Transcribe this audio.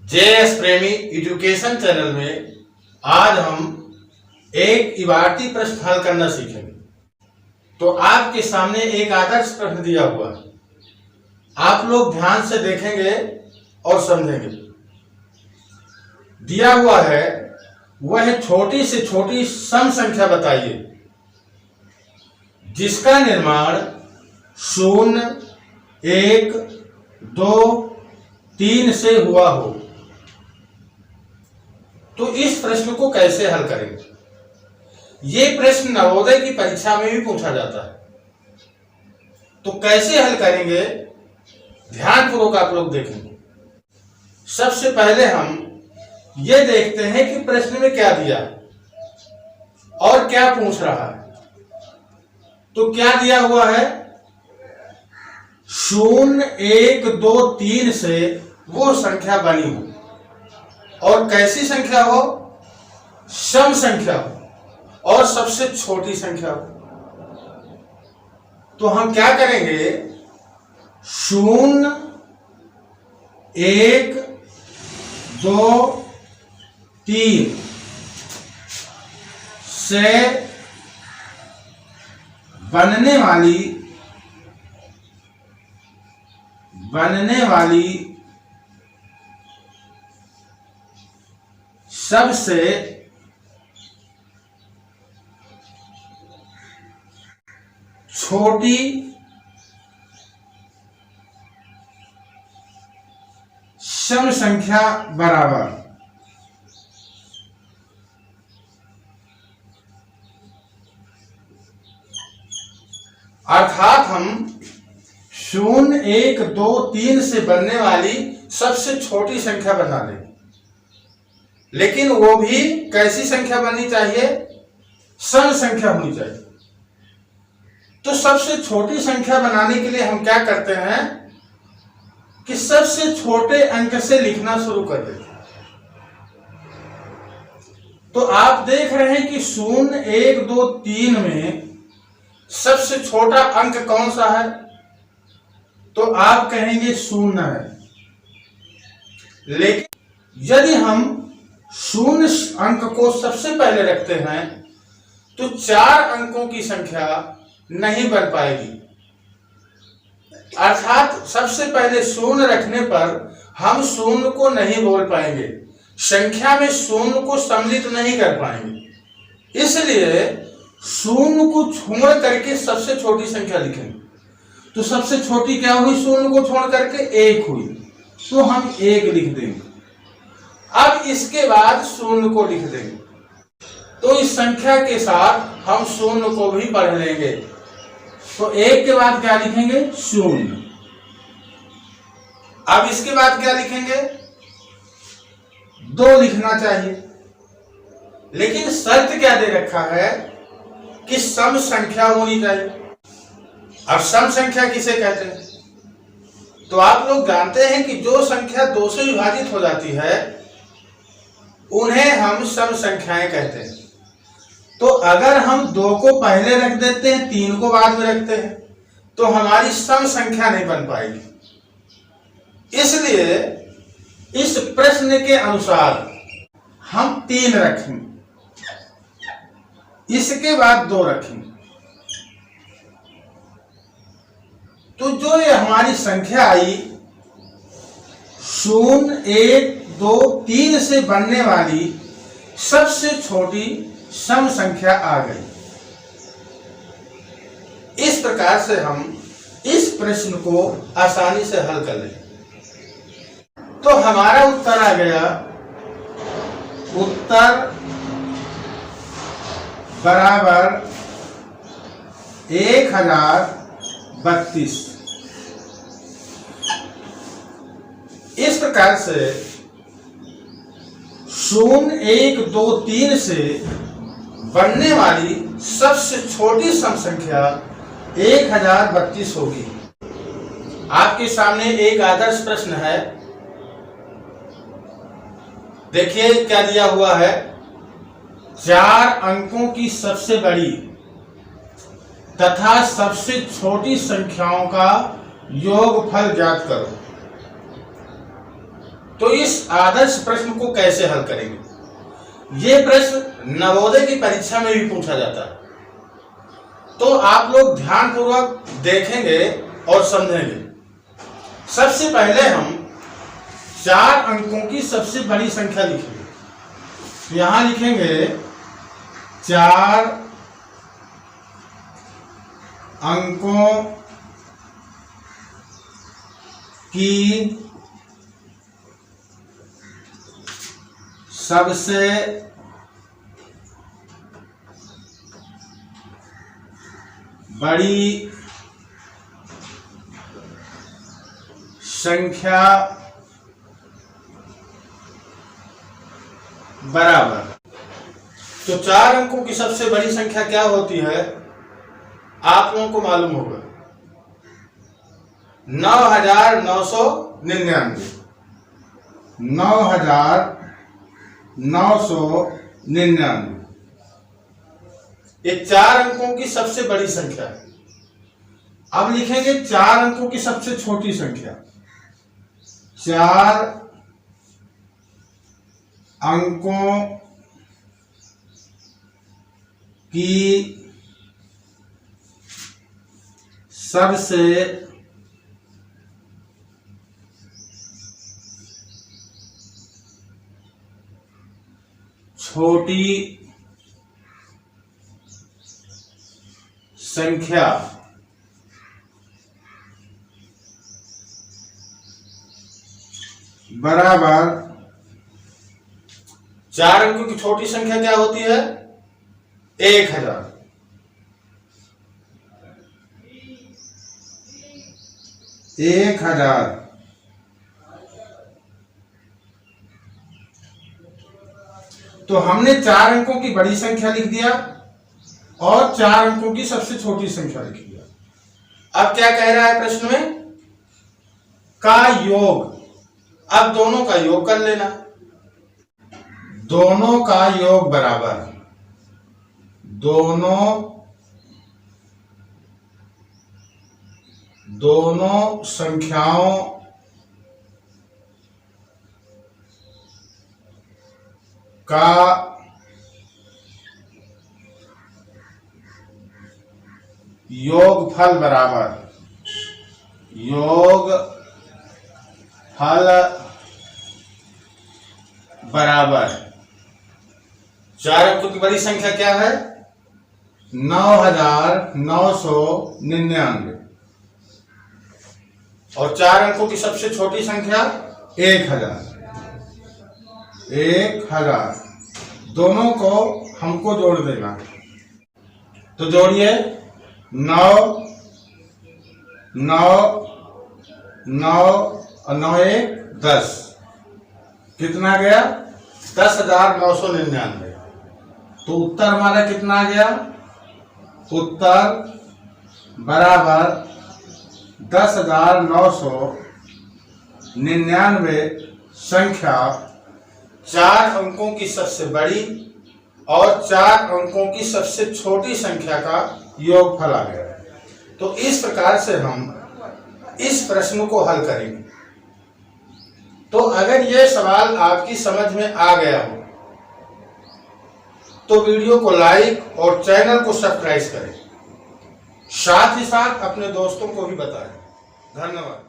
JS प्रेमी education channel में आज हम एक इबारती प्रश्न हल करना सीखेंगे। तो आपके सामने एक आदर्श प्रश्न दिया हुआ है, आप लोग ध्यान से देखेंगे और समझेंगे। दिया हुआ है वह छोटी से छोटी सम संख्या बताइए जिसका निर्माण 0, 1, 2, 3 से हुआ हो। तो इस प्रश्न को कैसे हल करेंगे? ये प्रश्न नवोदय की परीक्षा में भी पूछा जाता है। तो कैसे हल करेंगे, ध्यानपूर्वक आप लोग देखेंगे। सबसे पहले हम ये देखते हैं कि प्रश्न में क्या दिया है और क्या पूछ रहा है। तो क्या दिया हुआ है? 0, 1, 2, 3 से वो संख्या बनी हो और कैसी संख्या हो? सम संख्या हो और सबसे छोटी संख्या हो। तो हम क्या करेंगे? 0, 1, 2, 3 से बनने वाली सबसे छोटी सम संख्या बराबर अर्थात हम 0, 1, 2, 3 से बनने वाली सबसे छोटी संख्या बना लेंगे। लेकिन वो भी कैसी संख्या बननी चाहिए? सम संख्या होनी चाहिए। तो सबसे छोटी संख्या बनाने के लिए हम क्या करते हैं कि सबसे छोटे अंक से लिखना शुरू कर देते हैं। तो आप देख रहे हैं कि 0, 1, 2, 3 में सबसे छोटा अंक कौन सा है? तो आप कहेंगे 0 है। लेकिन यदि हम 0 अंक को सबसे पहले रखते हैं तो 4 अंकों की संख्या नहीं बन पाएगी। अर्थात सबसे पहले 0 रखने पर हम 0 को नहीं बोल पाएंगे, संख्या में 0 को सम्मिलित नहीं कर पाएंगे। इसलिए 0 को छोड़ करके सबसे छोटी संख्या लिखेंगे। तो सबसे छोटी क्या हुई? 0 को छोड़ करके 1 हुई, तो हम 1 लिख देंगे। अब इसके बाद 0 को लिख देंगे। तो इस संख्या के साथ हम 0 को भी पढ़ लेंगे। तो 1 के बाद क्या लिखेंगे? 0। अब इसके बाद क्या लिखेंगे? 2 लिखना चाहिए। लेकिन शर्त क्या दे रखा है कि सम संख्या होनी चाहिए। अब सम संख्या किसे कहते हैं? तो आप लोग जानते हैं कि जो संख्या 2 से विभाजित हो जाती है उन्हें हम सम संख्याएं कहते हैं। तो अगर हम 2 को पहले रख देते हैं, 3 को बाद में रखते हैं, तो हमारी सम संख्या नहीं बन पाएगी। इसलिए इस प्रश्न के अनुसार हम 3 रखेंगे, इसके बाद 2 रखेंगे। तो जो ये हमारी संख्या आई 0, 1, 2, 3 से बनने वाली सबसे छोटी सम संख्या आ गई। इस प्रकार से हम इस प्रश्न को आसानी से हल कर लेंगे। तो हमारा उत्तर आ गया, उत्तर बराबर 1032। इस प्रकार से 0, 1, 2, 3 से बनने वाली सबसे छोटी सम संख्या 1032 होगी। आपके सामने एक आदर्श प्रश्न है, देखिए क्या दिया हुआ है। 4 अंकों की सबसे बड़ी तथा सबसे छोटी संख्याओं का योगफल ज्ञात करो। तो इस आदर्श प्रश्न को कैसे हल करेंगे? ये प्रश्न नवोदय की परीक्षा में भी पूछा जाता है, तो आप लोग ध्यानपूर्वक देखेंगे और समझेंगे। सबसे पहले हम 4 अंकों की सबसे बड़ी संख्या लिखेंगे। यहां लिखेंगे 4 अंकों की सबसे बड़ी संख्या बराबर। तो 4 अंकों की सबसे बड़ी संख्या क्या होती है, आप लोगों को मालूम होगा, 9,999। 9,999 ये 4 अंकों की सबसे बड़ी संख्या है। अब लिखेंगे 4 अंकों की सबसे छोटी संख्या। 4 अंकों की सबसे छोटी संख्या बराबर। 4 अंकों की छोटी संख्या क्या होती है, 1000। 1000। तो हमने 4 अंकों की बड़ी संख्या लिख दिया और 4 अंकों की सबसे छोटी संख्या लिख दिया। अब क्या कह रहा है प्रश्न में, का योग। अब दोनों का योग कर लेना। दोनों का योग बराबर, दोनों संख्याओं का योगफल बराबर, योगफल बराबर। 4 अंकों की बड़ी संख्या क्या है, 9,999 और 4 अंकों की सबसे छोटी संख्या 1000। दोनों को हमको जोड़ देना। तो जोड़िए, 9 9 9 और 9 1 10। कितना गया, 10,999। तो उत्तर हमारा कितना आ गया, उत्तर बराबर 10,999 संख्या 4 अंकों की सबसे बड़ी और 4 अंकों की सबसे छोटी संख्या का योगफल आ गया। तो इस प्रकार से हम इस प्रश्न को हल करेंगे। तो अगर यह सवाल आपकी समझ में आ गया हो तो वीडियो को लाइक और चैनल को सब्सक्राइब करें, साथ ही साथ अपने दोस्तों को भी बताएं। धन्यवाद।